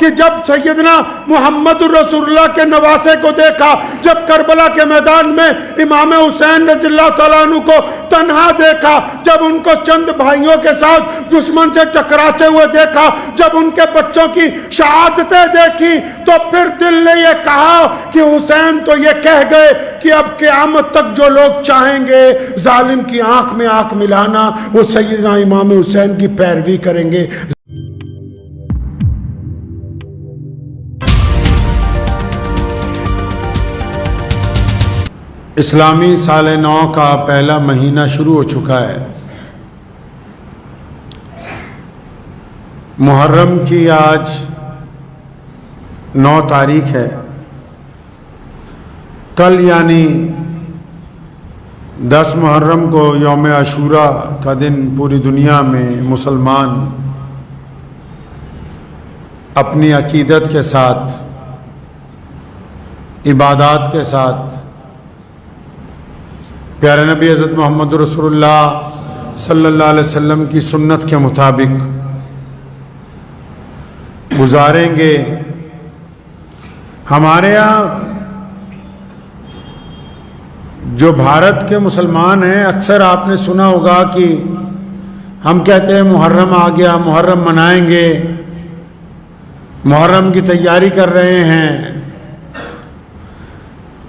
کہ جب سیدنا محمد رسول اللہ کے نواسے کو دیکھا، جب کربلا کے میدان میں امام حسین رضی اللہ تعالیٰ عنہ کو تنہا دیکھا، جب ان کو چند بھائیوں کے ساتھ دشمن سے ٹکراتے ہوئے دیکھا، جب ان کے بچوں کی شہادتیں دیکھی، تو پھر دل نے یہ کہا کہ حسین تو یہ کہہ گئے کہ اب قیامت تک جو لوگ چاہیں گے ظالم کی آنکھ میں آنکھ ملانا، وہ سیدنا امام حسین کی پیروی کریں گے۔ اسلامی سال نو کا پہلا مہینہ شروع ہو چکا ہے۔ محرم کی آج 9 تاریخ ہے۔ کل یعنی 10 محرم کو یوم عاشوراء کا دن پوری دنیا میں مسلمان اپنی عقیدت کے ساتھ، عبادات کے ساتھ، پیارے نبی حضرت محمد رسول اللہ صلی اللہ علیہ وسلم کی سنت کے مطابق گزاریں گے۔ ہمارے یہاں جو بھارت کے مسلمان ہیں، اکثر آپ نے سنا ہوگا کہ ہم کہتے ہیں محرم آ گیا، محرم منائیں گے، محرم کی تیاری کر رہے ہیں۔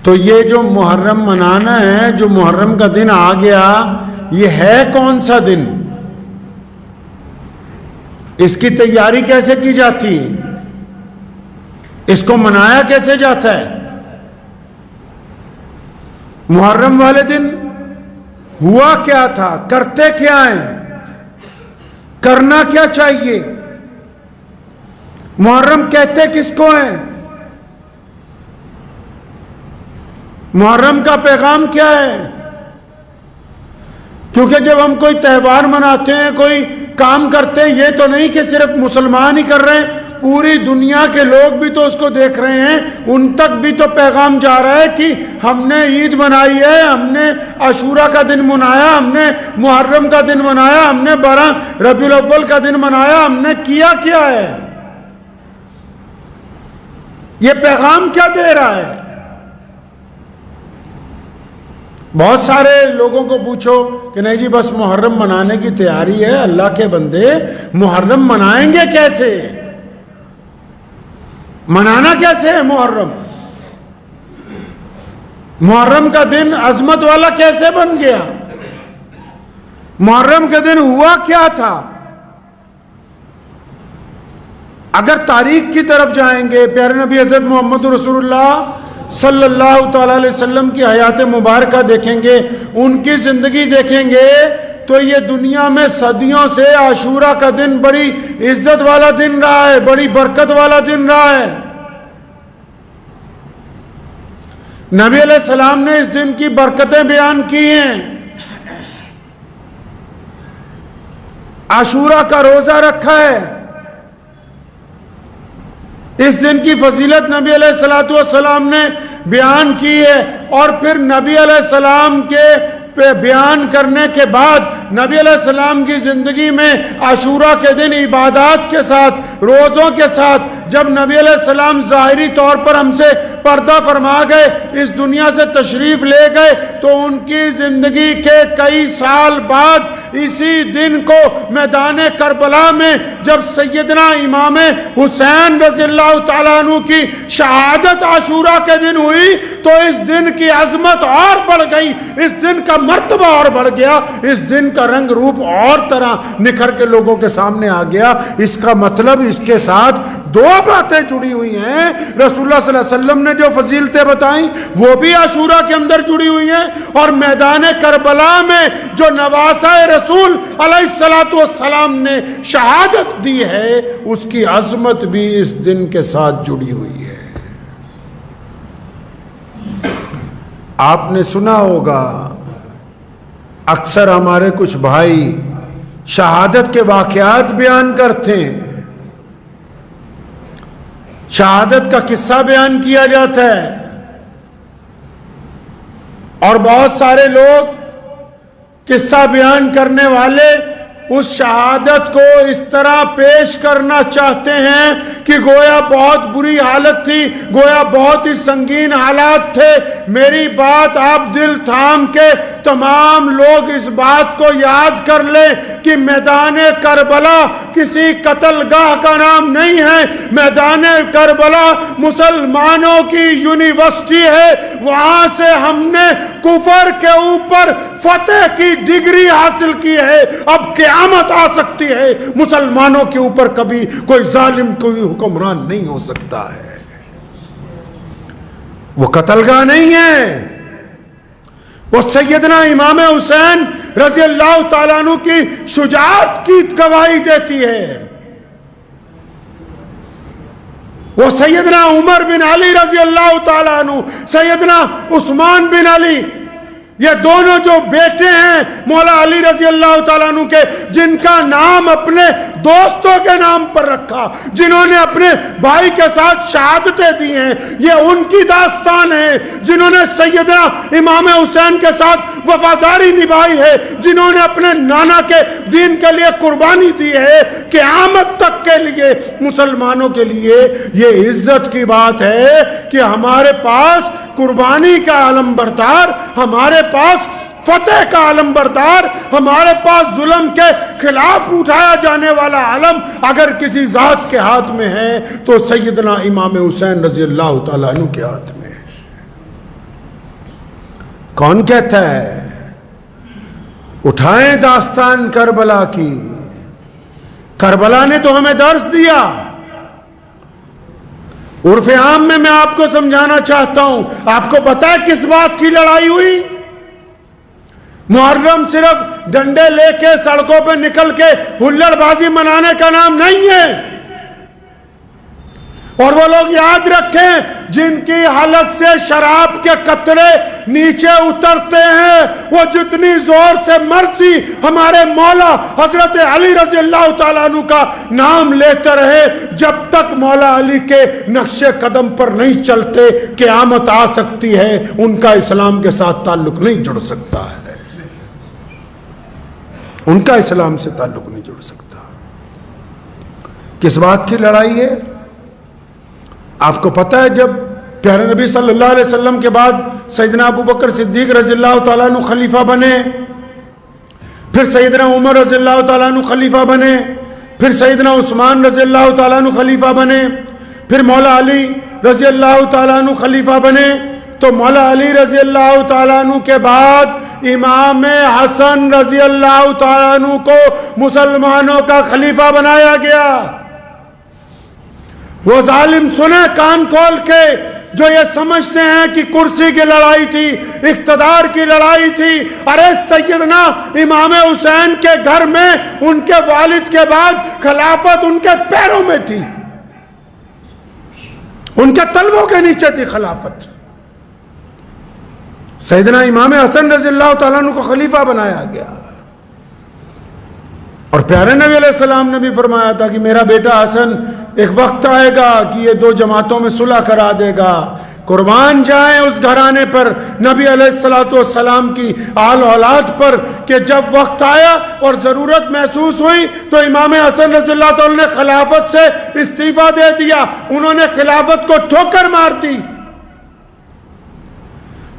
تو یہ جو محرم منانا ہے، جو محرم کا دن آ گیا، یہ ہے کون سا دن؟ اس کی تیاری کیسے کی جاتی؟ اس کو منایا کیسے جاتا ہے؟ محرم والے دن ہوا کیا تھا؟ کرتے کیا ہیں؟ کرنا کیا چاہیے؟ محرم کہتے کس کو ہیں؟ محرم کا پیغام کیا ہے؟ کیونکہ جب ہم کوئی تہوار مناتے ہیں، کوئی کام کرتے ہیں، یہ تو نہیں کہ صرف مسلمان ہی کر رہے ہیں، پوری دنیا کے لوگ بھی تو اس کو دیکھ رہے ہیں، ان تک بھی تو پیغام جا رہا ہے کہ ہم نے عید منائی ہے، ہم نے عاشوراء کا دن منایا، ہم نے محرم کا دن منایا، ہم نے 12 ربیع الاول کا دن منایا، ہم نے کیا ہے؟ یہ پیغام کیا دے رہا ہے؟ بہت سارے لوگوں کو پوچھو کہ نہیں جی بس محرم منانے کی تیاری ہے۔ اللہ کے بندے، محرم منائیں گے کیسے؟ منانا کیسے ہے محرم؟ محرم کا دن عظمت والا کیسے بن گیا؟ محرم کے دن ہوا کیا تھا؟ اگر تاریخ کی طرف جائیں گے، پیارے نبی حضرت محمد رسول اللہ صلی اللہ تعالی علیہ وسلم کی حیات مبارکہ دیکھیں گے، ان کی زندگی دیکھیں گے، تو یہ دنیا میں صدیوں سے عاشوراء کا دن بڑی عزت والا دن رہا ہے، بڑی برکت والا دن رہا ہے۔ نبی علیہ السلام نے اس دن کی برکتیں بیان کی ہیں۔ عاشوراء کا روزہ رکھا ہے، اس دن کی فضیلت نبی علیہ السلام نے بیان کی ہے، اور پھر نبی علیہ السلام کے بیان کرنے کے بعد نبی علیہ السلام کی زندگی میں عاشوراء کے دن عبادات کے ساتھ، روزوں کے ساتھ، جب نبی علیہ السلام ظاہری طور پر ہم سے پردہ فرما گئے، اس دنیا سے تشریف لے گئے، تو ان کی زندگی کے کئی سال بعد اسی دن کو میدان کربلا میں جب سیدنا امام حسین رضی اللہ تعالیٰ عنہ کی شہادت عاشوراء کے دن ہوئی، تو اس دن کی عظمت اور بڑھ گئی، اس دن کا مرتبہ اور بڑھ گیا، اس دن کا رنگ روپ اور طرح نکھر کے لوگوں کے سامنے آ گیا۔ اس کا مطلب اس کے ساتھ 2 باتیں جڑی ہوئی ہیں۔ رسول اللہ صلی اللہ علیہ وسلم نے جو فضیلتیں بتائیں وہ بھی عاشوراء کے اندر جڑی ہوئی ہیں، اور میدان کربلا میں جو نواسہ رسول علیہ السلام نے شہادت دی ہے، اس کی عظمت بھی اس دن کے ساتھ جڑی ہوئی ہے۔ آپ نے سنا ہوگا اکثر ہمارے کچھ بھائی شہادت کے واقعات بیان کرتے ہیں، شہادت کا قصہ بیان کیا جاتا ہے، اور بہت سارے لوگ قصہ بیان کرنے والے اس شہادت کو اس طرح پیش کرنا چاہتے ہیں کہ گویا بہت بری حالت تھی، گویا بہت ہی سنگین حالات تھے۔ میری بات آپ دل تھام کے تمام لوگ اس بات کو یاد کر لیں کہ میدان کربلا کسی قتل گاہ کا نام نہیں ہے۔ میدان کربلا مسلمانوں کی یونیورسٹی ہے، وہاں سے ہم نے کفر کے اوپر فتح کی ڈگری حاصل کی ہے۔ اب قیامت آ سکتی ہے، مسلمانوں کے اوپر کبھی کوئی ظالم کوئی حکمران نہیں ہو سکتا ہے۔ وہ قتل گاہ نہیں ہے، وہ سیدنا امام حسین رضی اللہ تعالیٰ عنہ کی شجاعت کی گواہی دیتی ہے۔ وہ سیدنا عمر بن علی رضی اللہ تعالیٰ عنہ، سیدنا عثمان بن علی، یہ دونوں جو بیٹے ہیں مولا علی رضی اللہ تعالیٰ عنہ کے، جن کا نام اپنے دوستوں کے نام پر رکھا، جنہوں نے اپنے بھائی کے ساتھ شہادتیں دی ہیں، یہ ان کی داستان ہے۔ جنہوں نے سیدنا امام حسین کے ساتھ وفاداری نبھائی ہے، جنہوں نے اپنے نانا کے دین کے لیے قربانی دی ہے، قیامت تک کے لیے مسلمانوں کے لیے یہ عزت کی بات ہے کہ ہمارے پاس قربانی کا علم بردار، ہمارے پاس فتح کا علم بردار، ہمارے پاس ظلم کے خلاف اٹھایا جانے والا علم اگر کسی ذات کے ہاتھ میں ہے تو سیدنا امام حسین رضی اللہ تعالیٰ عنہ کے ہاتھ میں ہے۔ کون کہتا ہے؟ اٹھائیں داستان کربلا کی۔ کربلا نے تو ہمیں درس دیا۔ عرف عام میں آپ کو سمجھانا چاہتا ہوں، آپ کو پتا ہے کس بات کی لڑائی ہوئی؟ محرم صرف ڈنڈے لے کے سڑکوں پہ نکل کے ہلڑ بازی منانے کا نام نہیں ہے۔ اور وہ لوگ یاد رکھیں جن کی حلق سے شراب کے قطرے نیچے اترتے ہیں، وہ جتنی زور سے مرضی ہمارے مولا حضرت علی رضی اللہ تعالیٰ عنہ کا نام لیتے رہے، جب تک مولا علی کے نقش قدم پر نہیں چلتے قیامت آ سکتی ہے، ان کا اسلام کے ساتھ تعلق نہیں جڑ سکتا ہے، ان کا اسلام سے تعلق نہیں جڑ سکتا۔ کس بات کی لڑائی ہے؟ آپ کو پتہ ہے جب پیارے نبی صلی اللہ علیہ وسلم کے بعد سیدنا ابو بکر صدیق رضی اللہ تعالیٰ عنہ خلیفہ بنے، پھر سیدنا عمر رضی اللہ تعالیٰ عنہ خلیفہ بنے، پھر سیدنا عثمان رضی اللہ تعالیٰ عنہ خلیفہ بنے، پھر مولا علی رضی اللہ تعالیٰ عنہ خلیفہ بنے، تو مولا علی رضی اللہ تعالیٰ عنہ کے بعد امام حسن رضی اللہ تعالیٰ عنہ کو مسلمانوں کا خلیفہ بنایا گیا۔ وہ ظالم سنیں کان کھول کے جو یہ سمجھتے ہیں کہ کرسی کی لڑائی تھی، اقتدار کی لڑائی تھی۔ ارے سیدنا امام حسین کے گھر میں ان کے والد کے بعد خلافت ان کے پیروں میں تھی، ان کے تلووں کے نیچے تھی خلافت۔ سیدنا امام حسن رضی اللہ تعالیٰ عنہ کو خلیفہ بنایا گیا، اور پیارے نبی علیہ السلام نے بھی فرمایا تھا کہ میرا بیٹا حسن ایک وقت آئے گا کہ یہ دو جماعتوں میں صلح کرا دے گا۔ قربان جائیں اس گھرانے پر، نبی علیہ السلام کی آل اولاد پر، کہ جب وقت آیا اور ضرورت محسوس ہوئی تو امام حسن رضی اللہ تعالیٰ نے خلافت سے استعفیٰ دے دیا، انہوں نے خلافت کو ٹھوکر مار دی۔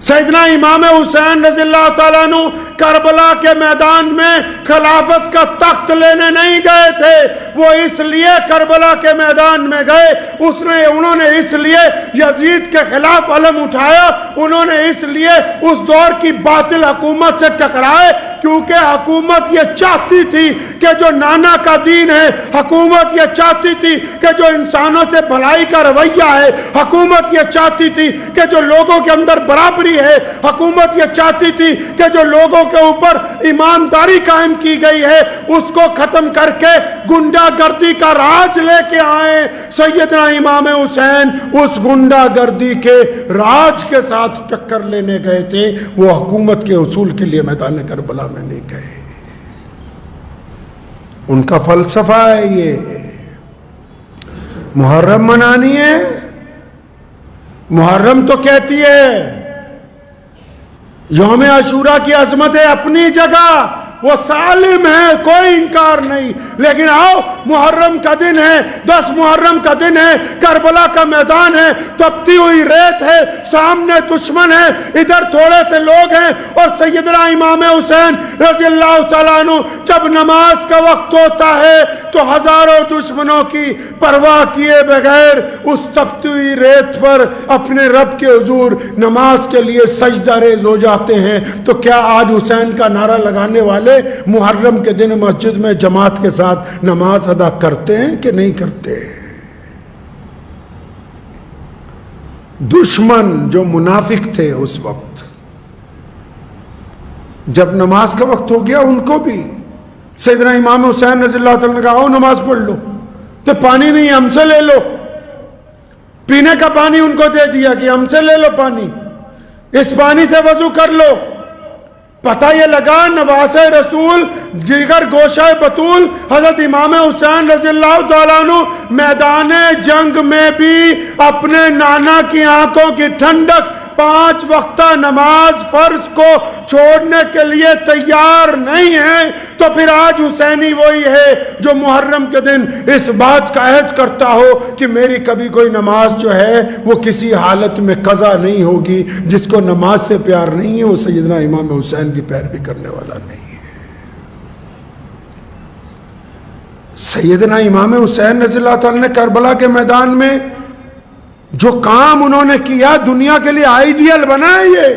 سیدنا امام حسین رضی اللہ تعالیٰ عنہ کربلا کے میدان میں خلافت کا تخت لینے نہیں گئے تھے، وہ اس لیے کربلا کے میدان میں گئے، انہوں نے اس لیے یزید کے خلاف علم اٹھایا، انہوں نے اس لیے اس دور کی باطل حکومت سے ٹکرائے، کیونکہ حکومت یہ چاہتی تھی کہ جو نانا کا دین ہے، حکومت یہ چاہتی تھی کہ جو انسانوں سے بھلائی کا رویہ ہے، حکومت یہ چاہتی تھی کہ جو لوگوں کے اندر برابری ہے، حکومت یہ چاہتی تھی کہ جو لوگوں کے اوپر ایمانداری قائم کی گئی ہے اس کو ختم کر کے گنڈا گردی کا راج لے کے آئے۔ سیدنا امام حسین اس گنڈا گردی کے راج کے ساتھ ٹکر لینے گئے تھے، وہ حکومت کے اصول کے لیے میدان کربلا میں نہیں گئے۔ ان کا فلسفہ ہے یہ، محرم منانی ہے، محرم تو کہتی ہے یوم عاشورہ کی عظمت ہے اپنی جگہ، وہ سالم ہے، کوئی انکار نہیں، لیکن آؤ محرم کا دن ہے، 10 محرم کا دن ہے، کربلا کا میدان ہے، تپتی ہوئی ریت ہے، سامنے دشمن ہے، ادھر تھوڑے سے لوگ ہیں، اور سیدنا امام حسین رضی اللہ تعالیٰ عنہ جب نماز کا وقت ہوتا ہے تو ہزاروں دشمنوں کی پرواہ کیے بغیر اس تپتی ہوئی ریت پر اپنے رب کے حضور نماز کے لیے سجدہ ریز ہو جاتے ہیں۔ تو کیا آج حسین کا نعرہ لگانے والے محرم کے دن مسجد میں جماعت کے ساتھ نماز ادا کرتے ہیں کہ نہیں کرتے؟ دشمن جو منافق تھے اس وقت، جب نماز کا وقت ہو گیا ان کو بھی سیدنا امام حسین رضی اللہ تعالیٰ نے کہا آؤ نماز پڑھ لو، تو پانی نہیں ہم سے لے لو، پینے کا پانی ان کو دے دیا کہ ہم سے لے لو پانی، اس پانی سے وضو کر لو۔ پتہ یہ لگا نواز رسول جگر گوشہ بطول حضرت امام حسین رضی اللہ تعالیٰ عنہ میدان جنگ میں بھی اپنے نانا کی آنکھوں کی ٹھنڈک 5 وقتہ نماز فرض کو چھوڑنے کے لیے تیار نہیں ہیں، تو پھر آج حسینی وہی ہے جو محرم کے دن اس بات کا عہد کرتا ہو کہ میری کبھی کوئی نماز جو ہے وہ کسی حالت میں قضا نہیں ہوگی۔ جس کو نماز سے پیار نہیں ہے وہ سیدنا امام حسین کی پیروی کرنے والا نہیں ہے۔ سیدنا امام حسین رضی اللہ تعالیٰ نے کربلا کے میدان میں جو کام انہوں نے کیا دنیا کے لیے آئیڈیل بنا ہے یہ۔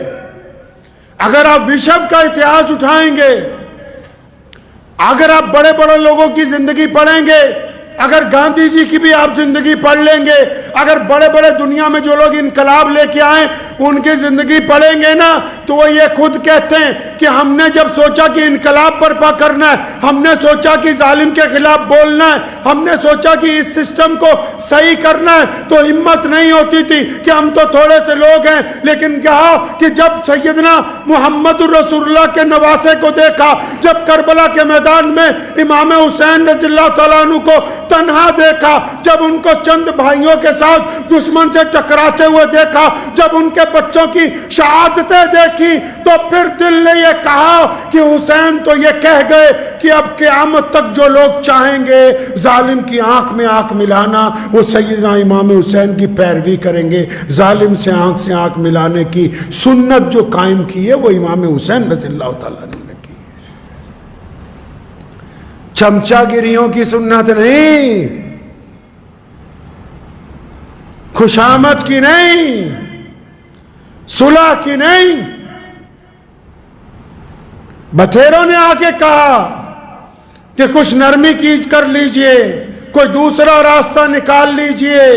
اگر آپ وشو کا اتہاس اٹھائیں گے، اگر آپ بڑے بڑے لوگوں کی زندگی پڑھیں گے، اگر گاندھی جی کی بھی آپ زندگی پڑھ لیں گے، اگر بڑے بڑے دنیا میں جو لوگ انقلاب لے کے آئیں ان کی زندگی پڑھیں گے نا، تو وہ یہ خود کہتے ہیں کہ ہم نے جب سوچا کہ انقلاب برپا کرنا ہے، ہم نے سوچا کہ ظالم کے خلاف بولنا ہے، ہم نے سوچا کہ اس سسٹم کو صحیح کرنا ہے، تو ہمت نہیں ہوتی تھی کہ ہم تو تھوڑے سے لوگ ہیں۔ لیکن کہا کہ جب سیدنا محمد رسول اللہ کے نواسے کو دیکھا، جب کربلا کے میدان میں امام حسین رضی اللہ تعالیٰ عنہ کو تنہا دیکھا، جب ان کو چند بھائیوں کے ساتھ دشمن سے ٹکراتے ہوئے دیکھا، جب ان کے بچوں کی شہادتیں دیکھی، تو پھر دل نے یہ کہا کہ حسین تو یہ کہہ گئے کہ اب قیامت تک جو لوگ چاہیں گے ظالم کی آنکھ میں آنکھ ملانا وہ سیدنا امام حسین کی پیروی کریں گے۔ ظالم سے آنکھ ملانے کی سنت جو قائم کی ہے وہ امام حسین رضی اللہ تعالیٰ عنہ نے کی۔ چمچا گریوں کی سنت نہیں، خوشامد کی نہیں، صلح کی نہیں۔ بتھیروں نے آ کے کہا کہ کچھ نرمی کیج کر لیجئے، کوئی دوسرا راستہ نکال لیجئے،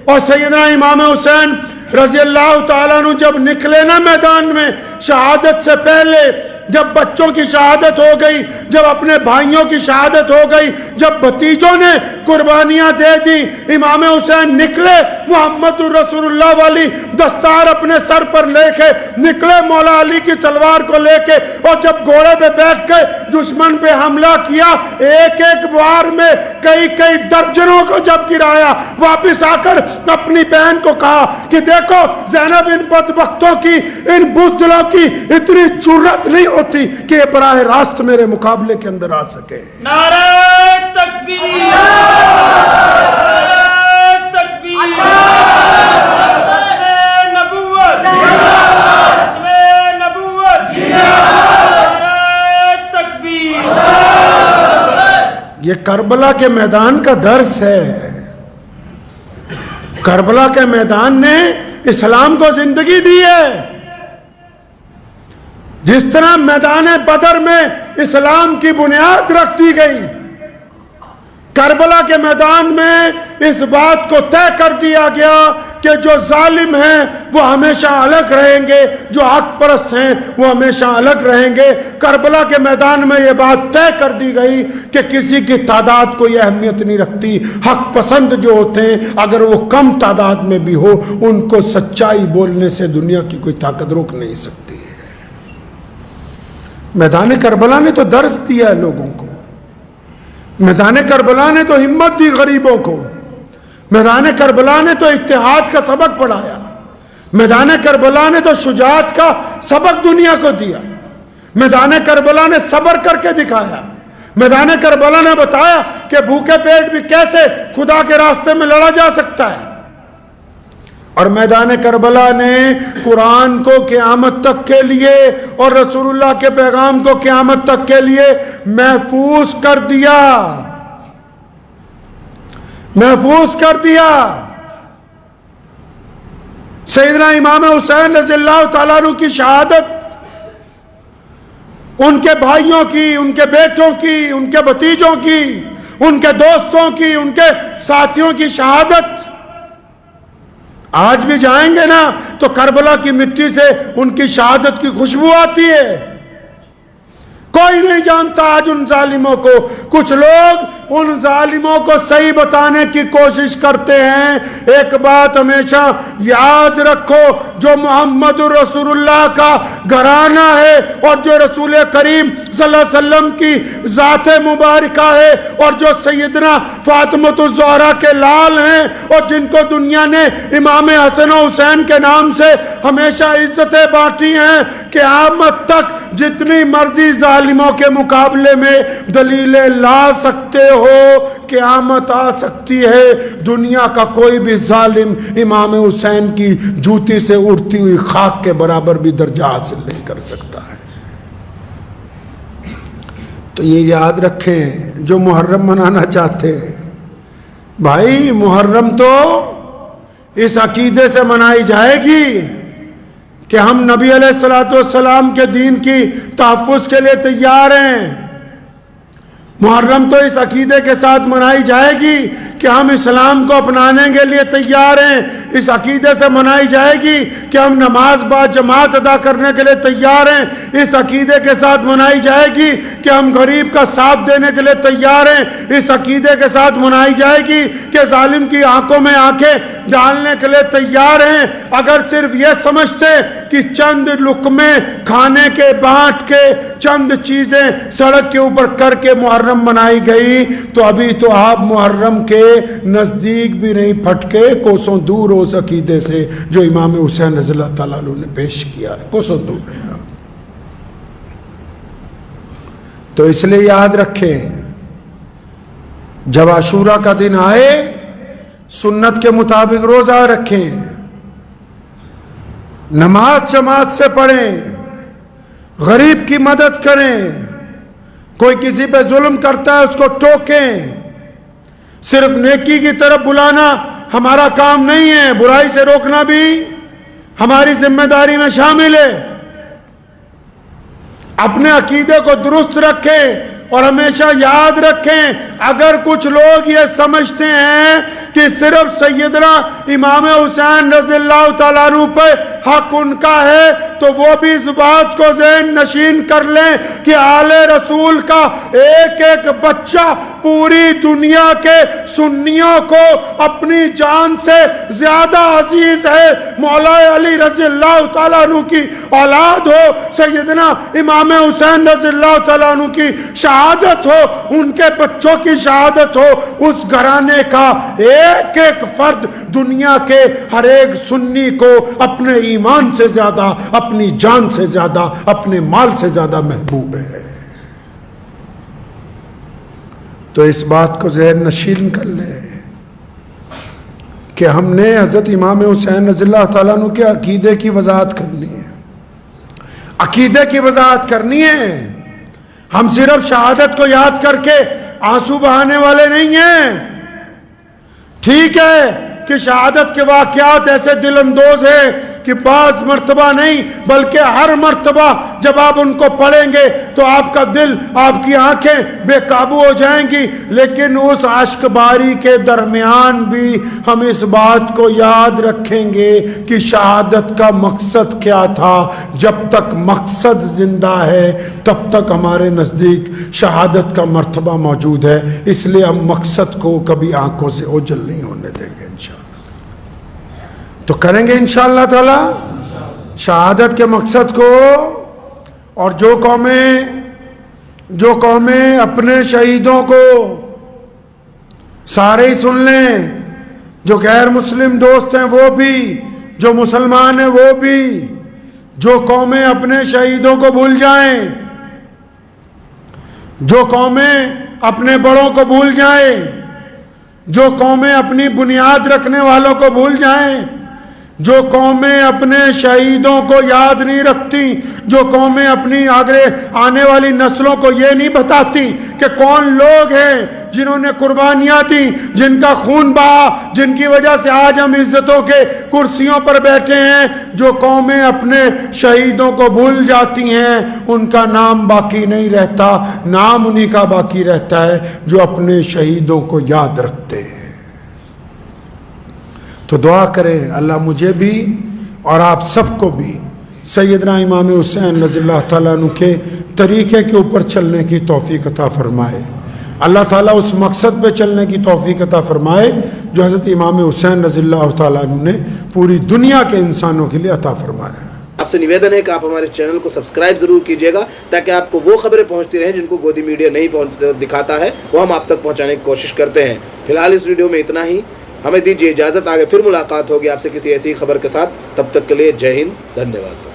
اور سیدنا امام حسین رضی اللہ تعالیٰ عنہ جب نکلے نا میدان میں شہادت سے پہلے، جب بچوں کی شہادت ہو گئی، جب اپنے بھائیوں کی شہادت ہو گئی، جب بھتیجوں نے قربانیاں دے دی، امام حسین نکلے محمد رسول اللہ والی دستار اپنے سر پر لے کے نکلے، مولا علی کی تلوار کو لے کے، اور جب گھوڑے پہ بیٹھ کے دشمن پہ حملہ کیا، ایک ایک بار میں کئی درجنوں کو جب گرایا، واپس آ کر اپنی بہن کو کہا کہ دیکھو زینب ان بدبختوں کی، ان بزدلوں کی اتنی جرأت نہیں ہوتی کہ یہ براہ راست میرے مقابلے کے اندر آ سکے۔ نعرہ تکبیر، نعرہ تکبیر، نعرہ نبوت، نعرہ نبوت، نعرہ تکبیر۔ یہ کربلا کے میدان کا درس ہے۔ کربلا کے میدان نے اسلام کو زندگی دی ہے۔ جس طرح میدان بدر میں اسلام کی بنیاد رکھ دی گئی، کربلا کے میدان میں اس بات کو طے کر دیا گیا کہ جو ظالم ہیں وہ ہمیشہ الگ رہیں گے، جو حق پرست ہیں وہ ہمیشہ الگ رہیں گے۔ کربلا کے میدان میں یہ بات طے کر دی گئی کہ کسی کی تعداد کوئی اہمیت نہیں رکھتی، حق پسند جو ہوتے ہیں اگر وہ کم تعداد میں بھی ہو ان کو سچائی بولنے سے دنیا کی کوئی طاقت روک نہیں سکتی ہے۔ میدان کربلا نے تو درس دیا ہے لوگوں کو، میدان کربلا نے تو ہمت دی غریبوں کو، میدان کربلا نے تو اتحاد کا سبق پڑھایا، میدان کربلا نے تو شجاعت کا سبق دنیا کو دیا۔ میدان کربلا نے صبر کر کے دکھایا. میدان کربلا نے بتایا کہ بھوکے پیٹ بھی کیسے خدا کے راستے میں لڑا جا سکتا ہے. اور میدان کربلا نے قرآن کو قیامت تک کے لیے اور رسول اللہ کے پیغام کو قیامت تک کے لیے محفوظ کر دیا. محفوظ کر دیا. سیدنا امام حسین رضی اللہ تعالیٰ عنہ کی شہادت، ان کے بھائیوں کی، ان کے بیٹوں کی، ان کے بھتیجوں کی، ان کے دوستوں کی، ان کے ساتھیوں کی شہادت، آج بھی جائیں گے نا تو کربلا کی مٹی سے ان کی شہادت کی خوشبو آتی ہے. کوئی نہیں جانتا آج ان ظالموں کو. کچھ لوگ ان ظالموں کو صحیح بتانے کی کوشش کرتے ہیں. ایک بات ہمیشہ یاد رکھو، جو محمد رسول اللہ کا گھرانہ ہے اور جو رسول کریم صلی اللہ علیہ وسلم کی ذات مبارکہ ہے اور جو سیدنا فاطمۃ الزہرا کے لال ہیں اور جن کو دنیا نے امام حسن و حسین کے نام سے ہمیشہ عزتیں بانٹی ہیں، قیامت تک جتنی مرضی ظالموں کے مقابلے میں دلیلیں لا سکتے ہو، قیامت آ سکتی ہے، دنیا کا کوئی بھی ظالم امام حسین کی جوتی سے اڑتی ہوئی خاک کے برابر بھی درجہ حاصل نہیں کر سکتا ہے. تو یہ یاد رکھیں جو محرم منانا چاہتے ہیں، بھائی محرم تو اس عقیدے سے منائی جائے گی کہ ہم نبی علیہ السلام کے دین کی تحفظ کے لیے تیار ہیں. محرم تو اس عقیدے کے ساتھ منائی جائے گی کہ ہم اسلام کو اپنانے کے لیے تیار ہیں. اس عقیدے سے منائی جائے گی کہ ہم نماز با جماعت ادا کرنے کے لیے تیار ہیں. اس عقیدے کے ساتھ منائی جائے گی کہ ہم غریب کا ساتھ دینے کے لیے تیار ہیں. اس عقیدے کے ساتھ منائی جائے گی کہ ظالم کی آنکھوں میں آنکھیں ڈالنے کے لیے تیار ہیں. اگر صرف یہ سمجھتے کہ چند لقمے کھانے کے بانٹ کے، چند چیزیں سڑک کے اوپر کر کے محرم منائی گئی، تو ابھی تو آپ محرم کے نزدیک بھی نہیں پھٹکے، کوسوں دور ہو اس عقیدے سے جو امام حسین رضی اللہ تعالیٰ عنہ نے پیش کیا ہے، کوسوں دور ہیں آپ. تو اس لیے یاد رکھیں، جب عاشورہ کا دن آئے سنت کے مطابق روزہ رکھیں، نماز جماعت سے پڑھیں، غریب کی مدد کریں، کوئی کسی پہ ظلم کرتا ہے اس کو ٹوکیں. صرف نیکی کی طرف بلانا ہمارا کام نہیں ہے، برائی سے روکنا بھی ہماری ذمہ داری میں شامل ہے. اپنے عقیدے کو درست رکھیں اور ہمیشہ یاد رکھیں، اگر کچھ لوگ یہ سمجھتے ہیں کہ صرف سیدنا امام حسین رضی اللہ تعالیٰ عنہ پہ حق ان کا ہے، تو وہ بھی اس بات کو ذہن نشین کر لیں کہ آل رسول کا ایک ایک بچہ پوری دنیا کے سنیوں کو اپنی جان سے زیادہ عزیز ہے. مولا علی رضی اللہ تعالیٰ عنہ کی اولاد ہو، سیدنا امام حسین رضی اللہ تعالیٰ عنہ کی شہادت ہو، ان کے بچوں کی شہادت ہو، اس گھرانے کا ایک ایک فرد دنیا کے ہر ایک سنی کو اپنے ایمان سے زیادہ، اپنی جان سے زیادہ، اپنے مال سے زیادہ محبوب ہے. تو اس بات کو ذہن نشین کر لے کہ ہم نے حضرت امام حسین رضی اللہ تعالیٰ عنہ کے عقیدے کی وضاحت کرنی ہے، عقیدے کی وضاحت کرنی ہے. ہم صرف شہادت کو یاد کر کے آنسو بہانے والے نہیں ہیں. ٹھیک ہے کہ شہادت کے واقعات ایسے دل اندوز ہیں کہ بعض مرتبہ نہیں بلکہ ہر مرتبہ جب آپ ان کو پڑھیں گے تو آپ کا دل، آپ کی آنکھیں بے قابو ہو جائیں گی. لیکن اس عشق باری کے درمیان بھی ہم اس بات کو یاد رکھیں گے کہ شہادت کا مقصد کیا تھا. جب تک مقصد زندہ ہے تب تک ہمارے نزدیک شہادت کا مرتبہ موجود ہے. اس لیے ہم مقصد کو کبھی آنکھوں سے اوجھل نہیں ہونے دیں گے. انشاءاللہ تو کریں گے انشاءاللہ تعالی شہادت کے مقصد کو. اور جو قومیں اپنے شہیدوں کو سارے ہی سن لیں، جو غیر مسلم دوست ہیں وہ بھی، جو مسلمان ہیں وہ بھی، جو قومیں اپنے شہیدوں کو بھول جائیں، جو قومیں اپنے بڑوں کو بھول جائیں، جو قومیں اپنی بنیاد رکھنے والوں کو بھول جائیں، جو قومیں اپنے شہیدوں کو یاد نہیں رکھتی، جو قومیں اپنی آگے آنے والی نسلوں کو یہ نہیں بتاتی کہ کون لوگ ہیں جنہوں نے قربانیاں دی، جن کا خون بہا، جن کی وجہ سے آج ہم عزتوں کے کرسیوں پر بیٹھے ہیں، جو قومیں اپنے شہیدوں کو بھول جاتی ہیں ان کا نام باقی نہیں رہتا، نام انہی کا باقی رہتا ہے جو اپنے شہیدوں کو یاد رکھتے ہیں۔ تو دعا کریں اللہ مجھے بھی اور آپ سب کو بھی سیدنا امام حسین رضی اللہ تعالیٰ عنہ کے طریقے کے اوپر چلنے کی توفیق عطا فرمائے۔ اللہ تعالیٰ اس مقصد پہ چلنے کی توفیق عطا فرمائے جو حضرت امام حسین رضی اللہ تعالیٰ عنہ نے پوری دنیا کے انسانوں کے لیے عطا فرمایا۔ آپ سے نویدن ہے کہ آپ ہمارے چینل کو سبسکرائب ضرور کیجیے گا تاکہ آپ کو وہ خبریں پہنچتی رہیں جن کو گودی میڈیا نہیں دکھاتا ہے، وہ ہم آپ تک پہنچانے کی کوشش کرتے ہیں۔ فی الحال اس ویڈیو میں اتنا ہی، ہمیں دیجیے اجازت، آگے پھر ملاقات ہوگی آپ سے کسی ایسی خبر کے ساتھ، تب تک کے لیے جے ہند، دھنیہ واد۔